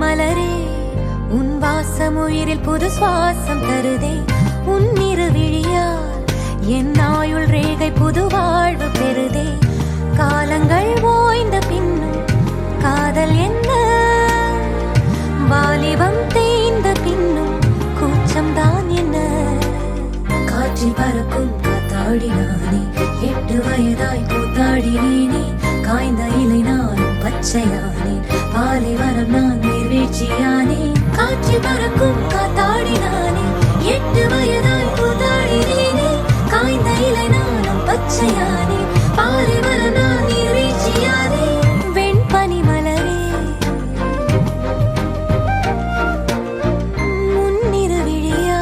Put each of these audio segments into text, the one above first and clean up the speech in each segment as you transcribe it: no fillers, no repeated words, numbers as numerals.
மலரே உன் வாசம் உயிரில் புது சுவாசம் தருதே. உன் இருவிழியால் என் ஆயுள் ரேகை புது வாழ்வு பெறுதே. காலங்கள் ஓய்ந்த பின்னும் காதல் என்ன, வாலிபம் தேய்ந்த பின்னும் கூச்சம் தான் என்ன. காற்றில் பறக்கும் காத்தாடினானே, 8 வயதாய் கூத்தாடினேனே. காய்ந்த இலை நானும் பச்சையானே, பாலைவனம் நான் நீர்வீழ்ச்சியானே. காற்றில் பறக்கும் காத்தாடினானே, 8 வயதாய் கூத்தாடினேனே. காய்ந்த இலை நானும் பச்சையானே, பாலைவனம் நான் நீர்வீழ்ச்சியானே. வெண்பனி மலரே முன்னிருவிழியா,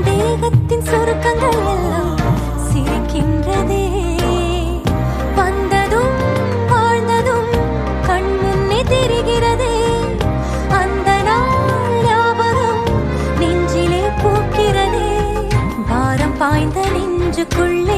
தேகத்தின் சுருக்கங்கள் எல்லாம் சிரிக்கின்றதே. வந்ததும் வாழ்ந்ததும் கண் முன்னே தெரிகிறதே. அந்த நாள் ஞாபகம் நெஞ்சிலே பூக்கிறதே. பாரம் பாய்ந்த நெஞ்சுக்குள்ள